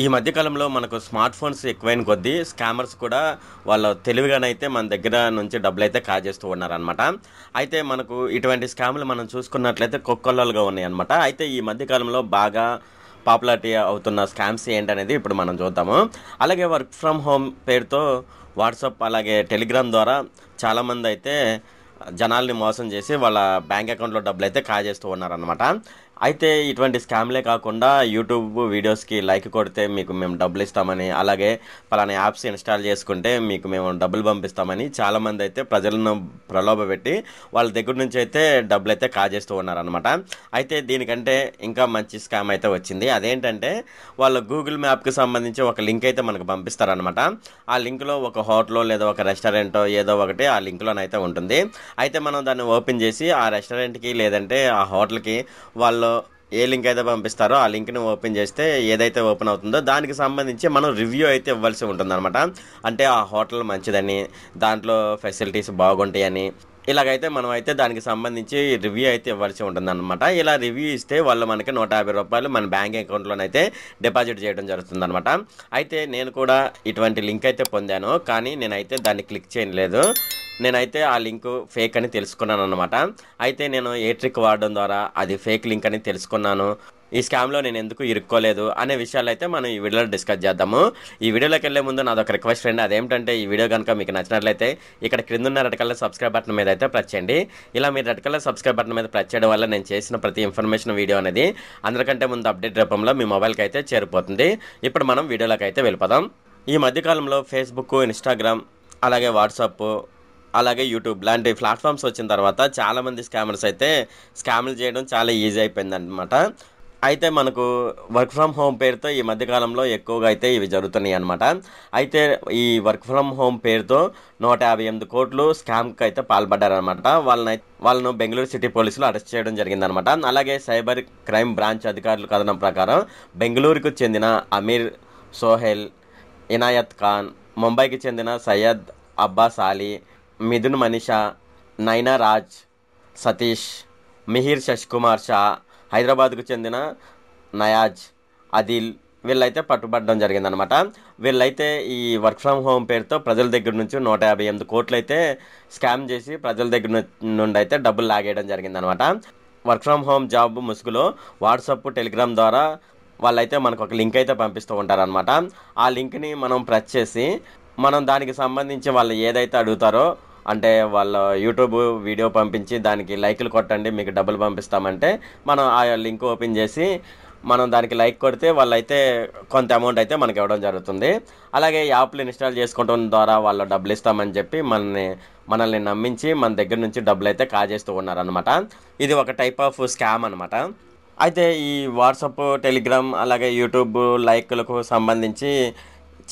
ఈ మధ్య కాలంలో మనకు స్మార్ట్ ఫోన్స్ ఎక్కువైన కొద్దీ స్కామర్స్ కూడా వాళ్ళ తెలివిగానైతే మన దగ్గర నుంచి డబ్బులైతే కాజేస్తూ ఉన్నారనమాట. అయితే మనకు ఇటువంటి స్కామ్లు మనం చూసుకున్నట్లయితే కొక్కొల్లలుగా ఉన్నాయన్నమాట. అయితే ఈ మధ్య కాలంలో బాగా పాపులారిటీ అవుతున్న స్కామ్స్ ఏంటనేది ఇప్పుడు మనం చూద్దాము. అలాగే వర్క్ ఫ్రమ్ హోమ్ పేరుతో వాట్సాప్ అలాగే టెలిగ్రామ్ ద్వారా చాలామంది అయితే జనాల్ని మోసం చేసి వాళ్ళ బ్యాంక్ అకౌంట్లో డబ్బులైతే కాజేస్తూ ఉన్నారనమాట. అయితే ఇటువంటి స్కామ్లే కాకుండా యూట్యూబ్ వీడియోస్కి లైక్ కొడితే మీకు మేము డబ్బులు ఇస్తామని, అలాగే పలానా యాప్స్ ఇన్స్టాల్ చేసుకుంటే మీకు మేము డబ్బులు పంపిస్తామని చాలామంది అయితే ప్రజలను ప్రలోభపెట్టి వాళ్ళ దగ్గర నుంచి అయితే డబ్బులు అయితే కాజేస్తూ ఉన్నారనమాట. అయితే దీనికంటే ఇంకా మంచి స్కామ్ అయితే వచ్చింది. అదేంటంటే వాళ్ళు గూగుల్ మ్యాప్కి సంబంధించి ఒక లింక్ అయితే మనకు పంపిస్తారనమాట. ఆ లింక్లో ఒక హోటలో లేదా ఒక రెస్టారెంటో ఏదో ఒకటి ఆ లింక్లోనైతే ఉంటుంది. అయితే మనం దాన్ని ఓపెన్ చేసి ఆ రెస్టారెంట్కి లేదంటే ఆ హోటల్కి వాళ్ళు ఏ లింక్ అయితే పంపిస్తారో ఆ లింక్ని ఓపెన్ చేస్తే ఏదైతే ఓపెన్ అవుతుందో దానికి సంబంధించి మనం రివ్యూ అయితే ఇవ్వాల్సి ఉంటుందన్నమాట. అంటే ఆ హోటల్ మంచిదని, దాంట్లో ఫెసిలిటీస్ బాగుంటాయని, ఇలాగైతే మనం అయితే దానికి సంబంధించి రివ్యూ అయితే ఇవ్వాల్సి ఉంటుందన్నమాట. ఇలా రివ్యూ ఇస్తే వాళ్ళు మనకి రూ. 150 మన బ్యాంక్ అకౌంట్లోనైతే డిపాజిట్ చేయడం జరుగుతుందన్నమాట. అయితే నేను కూడా ఇటువంటి లింక్ అయితే పొందాను, కానీ నేనైతే దాన్ని క్లిక్ చేయలేదు. నేనైతే ఆ లింక్ ఫేక్ అని తెలుసుకున్నాను అనమాట. అయితే నేను ఏ ట్రిక్ వాడడం ద్వారా అది ఫేక్ లింక్ అని తెలుసుకున్నాను, ఈ స్కామ్లో నేను ఎందుకు ఇరుక్కోలేదు అనే విషయాలు అయితే మనం ఈ వీడియోలో డిస్కస్ చేద్దాము. ఈ వీడియోలోకి వెళ్ళే ముందు నాదొక రిక్వెస్ట్ ఫ్రెండ్, అదేంటంటే ఈ వీడియో కనుక మీకు నచ్చినట్లయితే ఇక్కడ క్రింద ఉన్న రెడ్ కలర్ సబ్స్క్రైబ్ బటన్ మీద అయితే ప్రెస్ చేయండి. ఇలా మీరు రెడ్ కలర్ సబ్స్క్రైబ్ బటన్ మీద ప్రెస్ చేయడం వల్ల నేను చేసిన ప్రతి ఇన్ఫర్మేషన్ వీడియో అనేది అందరికంటే ముందు అప్డేట్ రూపంలో మీ మొబైల్కి అయితే చేరిపోతుంది. ఇప్పుడు మనం వీడియోలోకి అయితే వెళ్ళిపోదాం. ఈ మధ్యకాలంలో ఫేస్బుక్, ఇన్స్టాగ్రామ్, అలాగే వాట్సాప్, అలాగే యూట్యూబ్ లాంటి ప్లాట్ఫామ్స్ వచ్చిన తర్వాత చాలామంది స్కామర్స్ అయితే స్కామ్లు చేయడం చాలా ఈజీ అయిపోయిందన్నమాట. అయితే మనకు వర్క్ ఫ్రమ్ హోమ్ పేరుతో ఈ మధ్యకాలంలో ఎక్కువగా అయితే ఇవి జరుగుతున్నాయి అనమాట. అయితే ఈ వర్క్ ఫ్రమ్ హోమ్ పేరుతో 158 కోట్లు స్కామ్కి అయితే పాల్పడ్డారనమాట. వాళ్ళను బెంగళూరు సిటీ పోలీసులు అరెస్ట్ చేయడం జరిగిందనమాట. అలాగే సైబర్ క్రైమ్ బ్రాంచ్ అధికారుల కథనం ప్రకారం బెంగళూరుకు చెందిన అమీర్, సోహెల్, ఇనాయత్ ఖాన్, ముంబైకి చెందిన సయ్యద్ అబ్బాస్ అలీ, మిథున్ మనీషా, నైనా రాజ్, సతీష్, మిహిర్ శశికుమార్ షా, హైదరాబాద్కు చెందిన నయాజ్, అదిల్ వీళ్ళైతే పట్టుబడడం జరిగిందనమాట. వీళ్ళైతే ఈ వర్క్ ఫ్రమ్ హోమ్ పేరుతో ప్రజల దగ్గర నుంచి 158 కోట్లు అయితే స్కామ్ చేసి ప్రజల దగ్గర నుండి అయితే డబ్బులు లాగేయడం జరిగిందనమాట. వర్క్ ఫ్రమ్ హోమ్ జాబ్ ముసుగులో వాట్సాప్, టెలిగ్రామ్ ద్వారా వాళ్ళైతే మనకు ఒక లింక్ అయితే పంపిస్తూ ఉంటారనమాట. ఆ లింక్ని మనం ప్రెస్ చేసి మనం దానికి సంబంధించి వాళ్ళు ఏదైతే అడుగుతారో, అంటే వాళ్ళ యూట్యూబ్ వీడియో పంపించి దానికి లైకులు కొట్టండి మీకు డబ్బులు పంపిస్తామంటే మనం ఆ లింక్ ఓపెన్ చేసి మనం దానికి లైక్ కొడితే వాళ్ళైతే కొంత అమౌంట్ అయితే మనకి ఇవ్వడం జరుగుతుంది. అలాగే యాప్లు ఇన్స్టాల్ చేసుకోవడం ద్వారా వాళ్ళు డబ్బులు ఇస్తామని చెప్పి మనల్ని నమ్మించి మన దగ్గర నుంచి డబ్బులు అయితే కాజేస్తూ ఉన్నారనమాట. ఇది ఒక టైప్ ఆఫ్ స్కామ్ అనమాట. అయితే ఈ వాట్సాప్, టెలిగ్రామ్ అలాగే యూట్యూబ్ లైకులకు సంబంధించి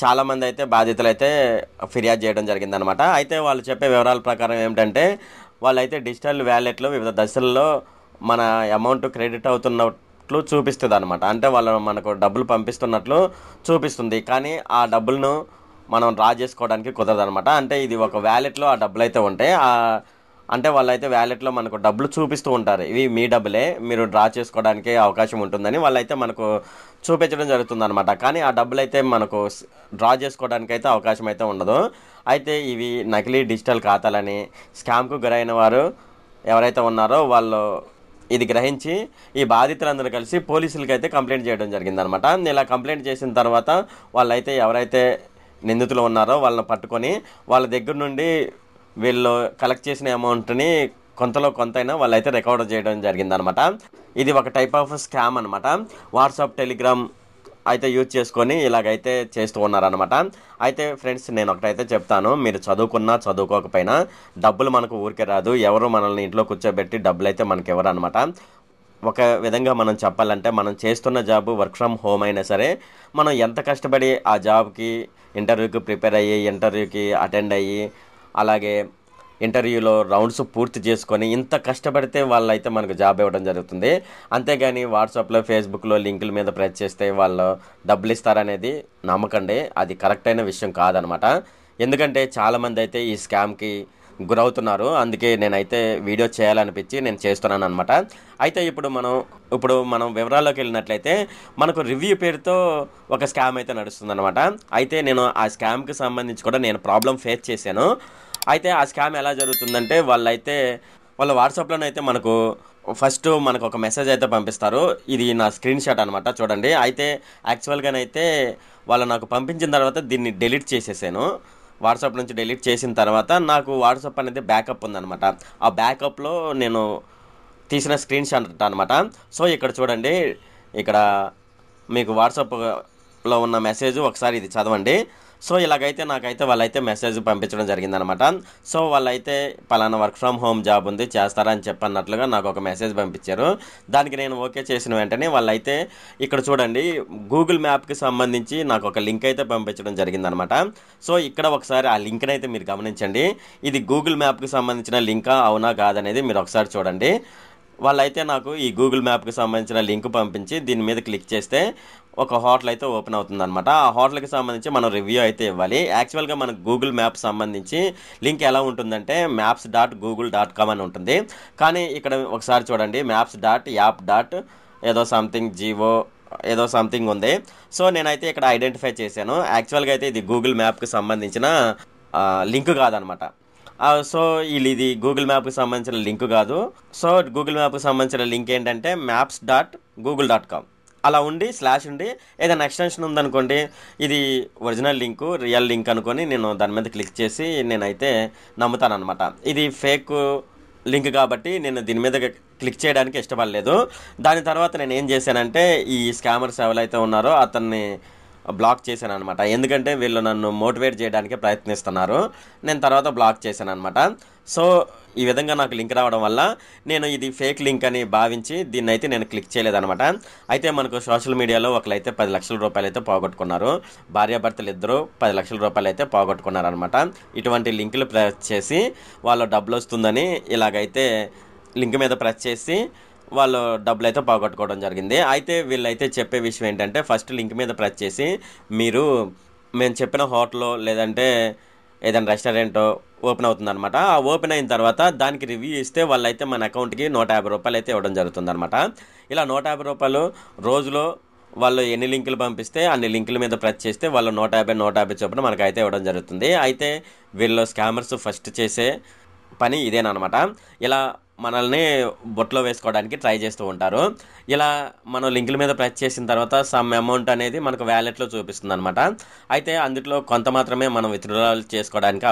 చాలామంది అయితే బాధితులు అయితే ఫిర్యాదు చేయడం జరిగిందనమాట. అయితే వాళ్ళు చెప్పే వివరాల ప్రకారం ఏమిటంటే వాళ్ళైతే డిజిటల్ వ్యాలెట్లో వివిధ దశల్లో మన అమౌంట్ క్రెడిట్ అవుతున్నట్లు చూపిస్తుంది అనమాట. అంటే వాళ్ళు మనకు డబ్బులు పంపిస్తున్నట్లు చూపిస్తుంది, కానీ ఆ డబ్బులను మనం డ్రా చేసుకోవడానికి కుదరదు అనమాట. అంటే ఇది ఒక వ్యాలెట్లో ఆ డబ్బులు అయితే ఉంటాయి. అంటే వాళ్ళైతే వ్యాలెట్లో మనకు డబ్బులు చూపిస్తూ ఉంటారు, ఇవి మీ డబ్బులే, మీరు డ్రా చేసుకోవడానికి అవకాశం ఉంటుందని వాళ్ళైతే మనకు చూపించడం జరుగుతుంది అనమాట. కానీ ఆ డబ్బులు అయితే మనకు డ్రా చేసుకోవడానికి అయితే అవకాశం అయితే ఉండదు. అయితే ఇవి నకిలీ డిజిటల్ ఖాతాలని స్కామ్కు గురైన వారు ఎవరైతే ఉన్నారో వాళ్ళు ఇది గ్రహించి ఈ బాధితులందరూ కలిసి పోలీసులకి అయితే కంప్లైంట్ చేయడం జరిగిందనమాట. ఇలా కంప్లైంట్ చేసిన తర్వాత వాళ్ళైతే ఎవరైతే నిందితులు ఉన్నారో వాళ్ళని పట్టుకొని వాళ్ళ దగ్గర నుండి వీళ్ళు కలెక్ట్ చేసిన అమౌంట్ని కొంతలో కొంతైనా వాళ్ళైతే రికవర్ చేయడం జరిగిందనమాట. ఇది ఒక టైప్ ఆఫ్ స్కామ్ అనమాట. వాట్సాప్, టెలిగ్రామ్ అయితే యూజ్ చేసుకొని ఇలాగైతే చేస్తూ ఉన్నారనమాట. అయితే ఫ్రెండ్స్, నేను ఒకటైతే చెప్తాను, మీరు చదువుకున్నా చదువుకోకపోయినా డబ్బులు మనకు ఊరికే రాదు. ఎవరు మనల్ని ఇంట్లో కూర్చోబెట్టి డబ్బులు అయితే మనకి ఎవరు అనమాట. ఒక విధంగా మనం చెప్పాలంటే మనం చేస్తున్న జాబ్ వర్క్ ఫ్రమ్ హోమ్ అయినా సరే మనం ఎంత కష్టపడి ఆ జాబ్కి ఇంటర్వ్యూకి ప్రిపేర్ అయ్యి, ఇంటర్వ్యూకి అటెండ్ అయ్యి, అలాగే ఇంటర్వ్యూలో రౌండ్స్ పూర్తి చేసుకొని ఇంత కష్టపడితే వాళ్ళైతే మనకు జాబ్ ఇవ్వడం జరుగుతుంది. అంతేగాని వాట్సాప్లో, ఫేస్బుక్లో లింకుల మీద ప్రెస్ చేస్తే వాళ్ళు డబ్బులు ఇస్తారనేది నమ్మకండి, అది కరెక్ట్ అయిన విషయం కాదనమాట. ఎందుకంటే చాలామంది అయితే ఈ స్కామ్కి గురవుతున్నారు. అందుకే నేనైతే వీడియో చేయాలనిపించి నేను చేస్తున్నాను అనమాట. అయితే ఇప్పుడు మనం వివరాల్లోకి వెళ్ళినట్లయితే మనకు రివ్యూ పేరుతో ఒక స్కామ్ అయితే నడుస్తుందన్నమాట. అయితే నేను ఆ స్కామ్కి సంబంధించి కూడా నేను ప్రాబ్లం ఫేస్ చేశాను. అయితే ఆ స్కామ్ ఎలా జరుగుతుందంటే వాళ్ళ వాట్సాప్లోనైతే ఫస్ట్ మనకు ఒక మెసేజ్ అయితే పంపిస్తారు. ఇది నా స్క్రీన్ షాట్ అనమాట, చూడండి. అయితే యాక్చువల్గానైతే వాళ్ళు నాకు పంపించిన తర్వాత దీన్ని డెలీట్ చేసేసాను. వాట్సాప్ నుంచి డెలీట్ చేసిన తర్వాత నాకు వాట్సాప్ అనేది బ్యాకప్ ఉందన్నమాట. ఆ బ్యాకప్లో నేను తీసిన స్క్రీన్ షాట్ అనమాట. సో ఇక్కడ చూడండి, ఇక్కడ మీకు వాట్సాప్లో ఉన్న మెసేజ్ ఒకసారి ఇది చదవండి. సో ఇలాగైతే నాకైతే వాళ్ళైతే మెసేజ్ పంపించడం జరిగిందనమాట. సో వాళ్ళైతే పలానా వర్క్ ఫ్రమ్ హోమ్ జాబ్ ఉంది, చేస్తారా అని చెప్పన్నట్లుగా నాకు ఒక మెసేజ్ పంపించారు. దానికి నేను ఓకే చేసిన వెంటనే వాళ్ళైతే ఇక్కడ చూడండి, గూగుల్ మ్యాప్కి సంబంధించి నాకు ఒక లింక్ అయితే పంపించడం జరిగిందనమాట. సో ఇక్కడ ఒకసారి ఆ లింక్ని అయితే మీరు గమనించండి. ఇది గూగుల్ మ్యాప్కి సంబంధించిన లింకా అవునా కాదనేది మీరు ఒకసారి చూడండి. వాళ్ళైతే నాకు ఈ గూగుల్ మ్యాప్కి సంబంధించిన లింక్ పంపించి దీని మీద క్లిక్ చేస్తే ఒక హోటల్ అయితే ఓపెన్ అవుతుందన్నమాట. ఆ హోటల్కి సంబంధించి మనం రివ్యూ అయితే ఇవ్వాలి. యాక్చువల్గా మనకు గూగుల్ మ్యాప్ సంబంధించి లింక్ ఎలా ఉంటుందంటే maps.google.com అని ఉంటుంది. కానీ ఇక్కడ ఒకసారి చూడండి, maps.app. ఏదో సంథింగ్ జీవో ఏదో సంథింగ్ ఉంది. సో నేనైతే ఇక్కడ ఐడెంటిఫై చేశాను. యాక్చువల్గా అయితే ఇది గూగుల్ మ్యాప్కి సంబంధించిన లింక్ కాదనమాట. సో ఇది గూగుల్ మ్యాప్కి సంబంధించిన లింక్ కాదు. సో గూగుల్ మ్యాప్కి సంబంధించిన లింక్ ఏంటంటే maps.google.com అలా ఉండి స్లాష్ ఉండి ఏదైనా ఎక్స్టెన్షన్ ఉందనుకోండి, ఇది ఒరిజినల్ లింకు, రియల్ లింక్ అనుకొని నేను దాని మీద క్లిక్ చేసి నేనైతే నమ్ముతానమాట. ఇది ఫేక్ లింక్ కాబట్టి నేను దీని మీద క్లిక్ చేయడానికి ఇష్టపడలేదు. దాని తర్వాత నేను ఏం చేశానంటే ఈ స్కామర్స్ ఎవరైతే ఉన్నారో అతన్ని బ్లాక్ చేశాను అనమాట. ఎందుకంటే వీళ్ళు నన్ను మోటివేట్ చేయడానికి ప్రయత్నిస్తున్నారు. నేను తర్వాత బ్లాక్ చేశాను అనమాట. సో ఈ విధంగా నాకు లింక్ రావడం వల్ల నేను ఇది ఫేక్ లింక్ అని భావించి దీన్ని అయితే నేను క్లిక్ చేయలేదనమాట. అయితే మనకు సోషల్ మీడియాలో ఒకరైతే 10 లక్షల రూపాయలు అయితే పోగొట్టుకున్నారు. భార్యాభర్తలు ఇద్దరు 10 లక్షల రూపాయలు అయితే పోగొట్టుకున్నారనమాట. ఇటువంటి లింకులు ప్రెస్ చేసి వాళ్ళు డబ్బులు వస్తుందని ఇలాగైతే లింక్ మీద ప్రెస్ చేసి వాళ్ళు డబ్బులు అయితే పోగొట్టుకోవడం జరిగింది. అయితే వీళ్ళైతే చెప్పే విషయం ఏంటంటే ఫస్ట్ లింక్ మీద ప్రెస్ చేసి మేము చెప్పిన హోటల్లో లేదంటే ఏదైనా రెస్టారెంట్ ఓపెన్ అవుతుందన్నమాట. ఆ ఓపెన్ అయిన తర్వాత దానికి రివ్యూ ఇస్తే వాళ్ళైతే మన అకౌంట్కి 150 రూపాయలు అయితే ఇవ్వడం జరుగుతుందన్నమాట. ఇలా 150 రూపాయలు రోజులో వాళ్ళు ఎన్ని లింకులు పంపిస్తే అన్ని లింకుల మీద ప్రెస్ చేస్తే వాళ్ళు 150 చొప్పున మనకైతే ఇవ్వడం జరుగుతుంది. అయితే వీళ్ళు స్కామర్స్ ఫస్ట్ చేసే పని ఇదేనమాట. ఇలా మనల్ని బొట్లో వేసుకోవడానికి ట్రై చేస్తూ ఉంటారు. ఇలా మనం లింకుల మీద ప్రెస్ చేసిన తర్వాత సమ్ అమౌంట్ అనేది మనకు వ్యాలెట్లో చూపిస్తుంది అనమాట. అయితే అందులో కొంత మాత్రమే మనం విత్డ్రాల్ చేసుకోవడానికి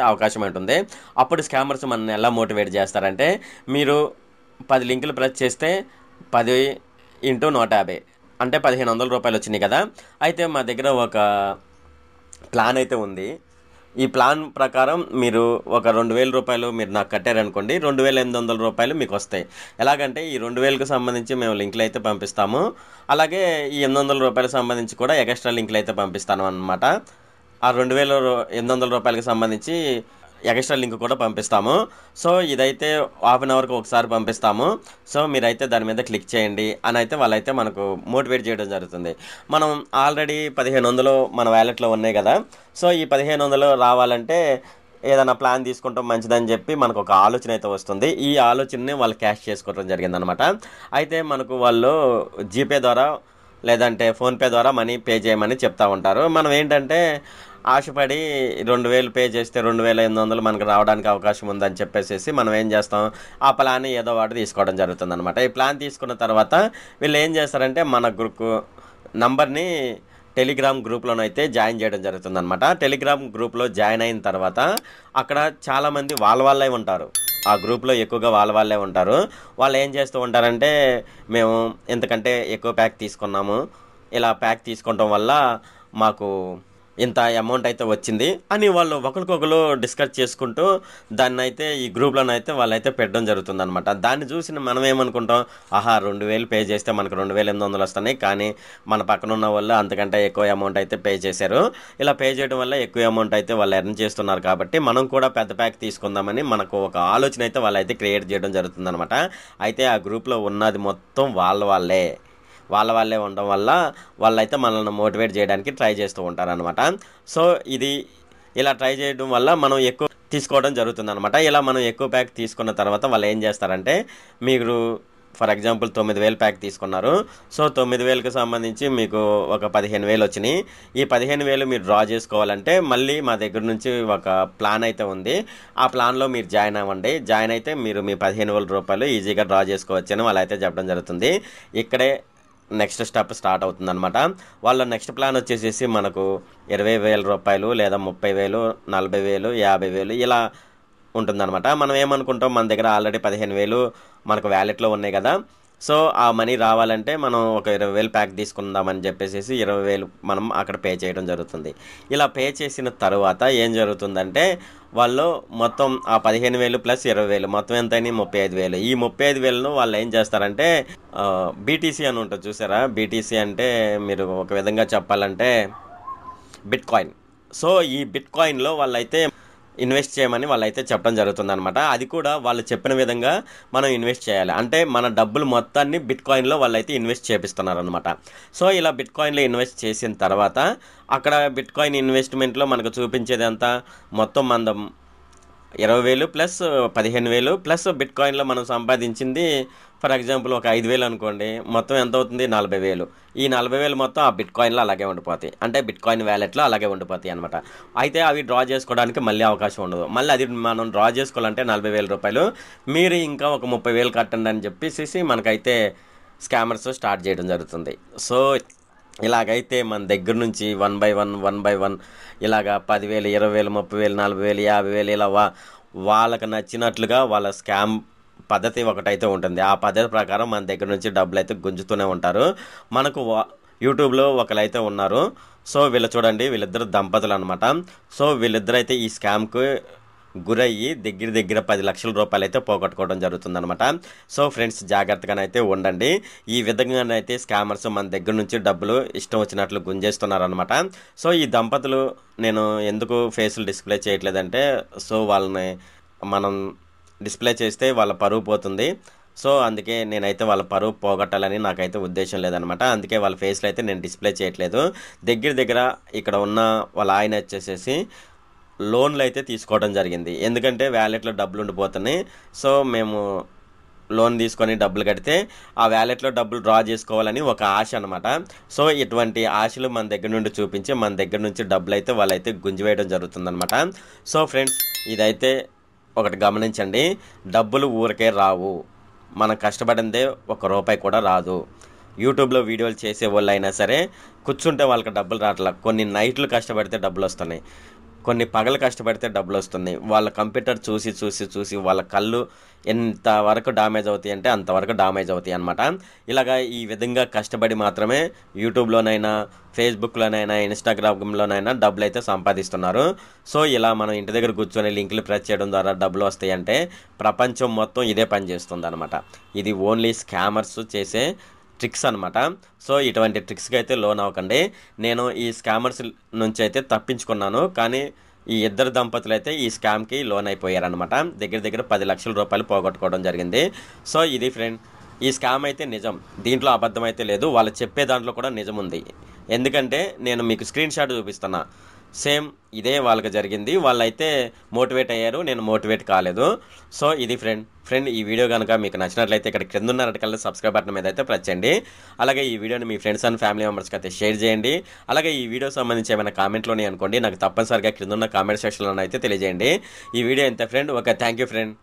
అవకాశం ఉంటుంది. అప్పుడు స్కామర్స్ మనల్ని ఎలా మోటివేట్ చేస్తారంటే, మీరు 10 లింకులు ప్రెస్ చేస్తే 10 × 150 అంటే 1500 రూపాయలు వచ్చినాయి కదా. అయితే మా దగ్గర ఒక ప్లాన్ అయితే ఉంది. ఈ ప్లాన్ ప్రకారం మీరు ఒక 2000 రూపాయలు మీరు నాకు కట్టారనుకోండి, 2800 రూపాయలు మీకు వస్తాయి. ఎలాగంటే ఈ 2000కు సంబంధించి మేము లింకులు అయితే పంపిస్తాము. అలాగే ఈ 800 రూపాయలకు సంబంధించి కూడా ఎక్స్ట్రా లింకులు అయితే పంపిస్తాను అనమాట. ఆ 2800 రూపాయలకు సంబంధించి ఎక్స్ట్రా లింక్ కూడా పంపిస్తాము. సో ఇదైతే హాఫ్ అన్ అవర్కి ఒకసారి పంపిస్తాము. సో మీరైతే దాని మీద క్లిక్ చేయండి అని అయితే వాళ్ళైతే మనకు మోటివేట్ చేయడం జరుగుతుంది. మనం ఆల్రెడీ 1500 మన వ్యాలెట్లో ఉన్నాయి కదా. సో ఈ 1500 రావాలంటే ఏదైనా ప్లాన్ తీసుకుంటాం మంచిదని చెప్పి మనకు ఒక ఆలోచన అయితే వస్తుంది. ఈ ఆలోచనని వాళ్ళు క్యాష్ చేసుకోవడం జరిగిందనమాట. అయితే మనకు వాళ్ళు జీపే ద్వారా లేదంటే ఫోన్పే ద్వారా మనీ పే చేయమని చెప్తా ఉంటారు. మనం ఏంటంటే ఆశపడి 2000 పే చేస్తే 2800 మనకు రావడానికి అవకాశం ఉందని చెప్పేసి మనం ఏం చేస్తాం, ఆ ప్లాన్ ఏదో ఒకటి తీసుకోవడం జరుగుతుంది అనమాట. ఈ ప్లాన్ తీసుకున్న తర్వాత వీళ్ళు ఏం చేస్తారంటే మన గ్రూప్ నంబర్ని టెలిగ్రామ్ గ్రూప్లోనైతే జాయిన్ చేయడం జరుగుతుంది అనమాట. టెలిగ్రామ్ గ్రూప్లో జాయిన్ అయిన తర్వాత అక్కడ చాలామంది వాళ్ళే ఉంటారు. ఆ గ్రూప్లో ఎక్కువగా వాళ్ళే ఉంటారు. వాళ్ళు ఏం చేస్తూ ఉంటారంటే, మేము ఎంతకంటే ఎక్కువ ప్యాక్ తీసుకున్నాము, ఇలా ప్యాక్ తీసుకోవటం వల్ల మాకు ఇంత అమౌంట్ అయితే వచ్చింది అని వాళ్ళు ఒకరికొకరు డిస్కస్ చేసుకుంటూ దాన్ని అయితే ఈ గ్రూప్లోనైతే వాళ్ళైతే పెట్టడం జరుగుతుంది అనమాట. దాన్ని చూసి మనం ఏమనుకుంటాం, 2000 పే చేస్తే మనకు 2800 వస్తున్నాయి, కానీ మన పక్కన ఉన్న వాళ్ళు అంతకంటే ఎక్కువ అమౌంట్ అయితే పే చేశారు. ఇలా పే చేయడం వల్ల ఎక్కువ అమౌంట్ అయితే వాళ్ళు ఎర్న్ చేస్తున్నారు కాబట్టి మనం కూడా పెద్ద ప్యాక్ తీసుకుందామని మనకు ఒక ఆలోచన అయితే వాళ్ళైతే క్రియేట్ చేయడం జరుగుతుంది అనమాట. అయితే ఆ గ్రూప్లో ఉన్నది మొత్తం వాళ్ళే ఉండడం వల్ల వాళ్ళైతే మనల్ని మోటివేట్ చేయడానికి ట్రై చేస్తూ ఉంటారనమాట. సో ఇది ఇలా ట్రై చేయడం వల్ల మనం ఎక్కువ తీసుకోవడం జరుగుతుందనమాట. ఇలా మనం ఎక్కువ ప్యాక్ తీసుకున్న తర్వాత వాళ్ళు ఏం చేస్తారంటే, మీరు ఫర్ ఎగ్జాంపుల్ 9,000 ప్యాక్ తీసుకున్నారు. సో 9,000కి సంబంధించి మీకు ఒక 15,000 వచ్చినాయి. ఈ 15,000 మీరు డ్రా చేసుకోవాలంటే మళ్ళీ మా దగ్గర నుంచి ఒక ప్లాన్ అయితే ఉంది. ఆ ప్లాన్లో మీరు జాయిన్ అవ్వండి. జాయిన్ అయితే మీరు మీ 15,000 రూపాయలు ఈజీగా డ్రా చేసుకోవచ్చని వాళ్ళు అయితే చెప్పడం జరుగుతుంది. ఇక్కడే నెక్స్ట్ స్టెప్ స్టార్ట్ అవుతుందన్నమాట. వాళ్ళ నెక్స్ట్ ప్లాన్ వచ్చేసేసి మనకు 20,000 రూపాయలు లేదా 30,000, 40,000, 50,000 ఇలా ఉంటుందన్నమాట. మనం ఏమనుకుంటాం, మన దగ్గర ఆల్రెడీ 15,000 మనకు వ్యాలెట్లో ఉన్నాయి కదా, సో ఆ మనీ రావాలంటే మనం ఒక 20,000 ప్యాక్ తీసుకుందామని చెప్పేసి 20,000 మనం అక్కడ పే చేయడం జరుగుతుంది. ఇలా పే చేసిన తర్వాత ఏం జరుగుతుందంటే, వాళ్ళు మొత్తం ఆ 15,000 ప్లస్ 20,000 మొత్తం ఎంత అయినాయి 35,000. ఈ 35,000ను వాళ్ళు ఏం చేస్తారంటే బీటీసీ అని ఉంటుంది చూసారా, బీటీసీ అంటే మీరు ఒక విధంగా చెప్పాలంటే బిట్ కాయిన్. సో ఈ బిట్ కాయిన్లో వాళ్ళైతే ఇన్వెస్ట్ చేయమని వాళ్ళైతే చెప్పడం జరుగుతుందన్నమాట. అది కూడా వాళ్ళు చెప్పిన విధంగా మనం ఇన్వెస్ట్ చేయాలి. అంటే మన డబ్బులు మొత్తాన్ని బిట్ కాయిన్లో వాళ్ళైతే ఇన్వెస్ట్ చేపిస్తున్నారనమాట. సో ఇలా బిట్ కాయిన్లో ఇన్వెస్ట్ చేసిన తర్వాత అక్కడ బిట్ కాయిన్ ఇన్వెస్ట్మెంట్లో మనకు చూపించేది అంతా మొత్తం మనం 20,000 ప్లస్ 15,000 ప్లస్ బిట్ కాయిన్లో మనం సంపాదించింది ఫర్ ఎగ్జాంపుల్ ఒక 5,000 అనుకోండి, మొత్తం ఎంత అవుతుంది 40,000. ఈ 40,000 మొత్తం ఆ బిట్ కాయిన్లో అలాగే ఉండిపోతాయి, అంటే బిట్ కాయిన్ వ్యాలెట్లో అలాగే ఉండిపోతాయి అనమాట. అయితే అవి డ్రా చేసుకోవడానికి మళ్ళీ అవకాశం ఉండదు. మళ్ళీ అది మనం డ్రా చేసుకోవాలంటే 40,000 రూపాయలు మీరు ఇంకా ఒక 30,000 కట్టండి అని చెప్పేసి మనకైతే స్కామర్స్ స్టార్ట్ చేయడం జరుగుతుంది. సో ఇలాగైతే మన దగ్గర నుంచి 1 by 1 ఇలాగా 10,000, 20,000, 30,000, 40,000, 50,000 ఇలా వాళ్ళకి నచ్చినట్లుగా వాళ్ళ స్కామ్ పద్ధతి ఒకటైతే ఉంటుంది. ఆ పద్ధతి ప్రకారం మన దగ్గర నుంచి డబ్బులు అయితే గుంజుతూనే ఉంటారు. మనకు యూట్యూబ్లో ఒకరైతే ఉన్నారు. సో వీళ్ళు చూడండి, వీళ్ళిద్దరు దంపతులు అనమాట. సో వీళ్ళిద్దరైతే ఈ స్కామ్కు గురయ్యి దగ్గర 10 లక్షల రూపాయలు అయితే పోగొట్టుకోవడం జరుగుతుందనమాట. సో ఫ్రెండ్స్ జాగ్రత్తగానైతే ఉండండి. ఈ విధంగానైతే స్కామర్స్ మన దగ్గర నుంచి డబ్బులు ఇష్టం వచ్చినట్లు గుంజేస్తున్నారనమాట. సో ఈ దంపతులు నేను ఎందుకు ఫేసులు డిస్ప్లే చేయట్లేదంటే, సో వాళ్ళని మనం డిస్ప్లే చేస్తే వాళ్ళ పరువు పోతుంది. సో అందుకే నేనైతే వాళ్ళ పరువు పోగొట్టాలని నాకైతే ఉద్దేశం లేదనమాట. అందుకే వాళ్ళ ఫేస్లో అయితే నేను డిస్ప్లే చేయట్లేదు. దగ్గర ఇక్కడ ఉన్న వాళ్ళ ఆయన వచ్చేసేసి లోన్లు అయితే తీసుకోవడం జరిగింది. ఎందుకంటే వ్యాలెట్లో డబ్బులు ఉండిపోతున్నాయి. సో మేము లోన్ తీసుకొని డబ్బులు కడితే ఆ వ్యాలెట్లో డబ్బులు డ్రా చేసుకోవాలని ఒక ఆశ అనమాట. సో ఇటువంటి ఆశలు మన దగ్గర నుండి చూపించి మన దగ్గర నుంచి డబ్బులు అయితే వాళ్ళైతే గుంజివేయడం జరుగుతుందనమాట. సో ఫ్రెండ్స్ ఇదైతే ఒకటి గమనించండి, డబ్బులు ఊరికే రావు. మనం కష్టపడిందే ₹1 కూడా రాదు. యూట్యూబ్లో వీడియోలు చేసే వాళ్ళు అయినా సరే కూర్చుంటే వాళ్ళకి డబ్బులు రావట్లా. కొన్ని నైట్లు కష్టపడితే డబ్బులు వస్తున్నాయి, కొన్ని పగలు కష్టపడితే డబ్బులు వస్తున్నాయి. వాళ్ళ కంప్యూటర్ చూసి వాళ్ళ కళ్ళు ఎంతవరకు డ్యామేజ్ అవుతాయి అంటే అంతవరకు డ్యామేజ్ అవుతాయి అనమాట. ఇలాగా ఈ విధంగా కష్టపడి మాత్రమే యూట్యూబ్లోనైనా, ఫేస్బుక్లోనైనా, ఇన్స్టాగ్రామ్లోనైనా డబ్బులు అయితే సంపాదిస్తున్నారు. సో ఇలా మనం ఇంటి దగ్గర కూర్చొని లింకులు ప్రెస్ చేయడం ద్వారా డబ్బులు వస్తాయి అంటే ప్రపంచం మొత్తం ఇదే పని చేస్తుంది అనమాట. ఇది ఓన్లీ స్కామర్స్ చేసే ట్రిక్స్ అనమాట. సో ఇటువంటి ట్రిక్స్కి అయితే లోన్ అవ్వకండి. నేను ఈ స్కామర్స్ నుంచి అయితే తప్పించుకున్నాను, కానీ ఈ ఇద్దరు దంపతులు అయితే ఈ స్కామ్కి లోన్ అయిపోయారనమాట. దగ్గర 10 లక్షల రూపాయలు పోగొట్టుకోవడం జరిగింది. సో ఇది ఫ్రెండ్, ఈ స్కామ్ అయితే నిజం, దీంట్లో అబద్ధం అయితే లేదు. వాళ్ళు చెప్పే దాంట్లో కూడా నిజం ఉంది. ఎందుకంటే నేను మీకు స్క్రీన్ షాట్ చూపిస్తున్నా, సేమ్ ఇదే వాళ్ళకి జరిగింది. వాళ్ళైతే మోటివేట్ అయ్యారు, నేను మోటివేట్ కాలేదు. సో ఇది ఫ్రెండ్ ఈ వీడియో కనుక మీకు నచ్చినట్లయితే ఇక్కడ క్రింద ఉన్న రెడ్ కలర్ సబ్స్క్రైబ్ బటన్ మీద అయితే ప్రెస్ చేయండి. అలాగే ఈ వీడియోని మీ ఫ్రెండ్స్ అండ్ ఫ్యామిలీ మెంబర్స్కి అయితే షేర్ చేయండి. అలాగే ఈ వీడియో సంబంధించి ఏమైనా కామెంట్లోనే అనుకోండి, నాకు తప్పనిసరిగా క్రింద ఉన్న కామెంట్ సెక్షన్లో అయితే తెలియజేయండి. ఈ వీడియో ఎంత friend. Okay, thank you friend.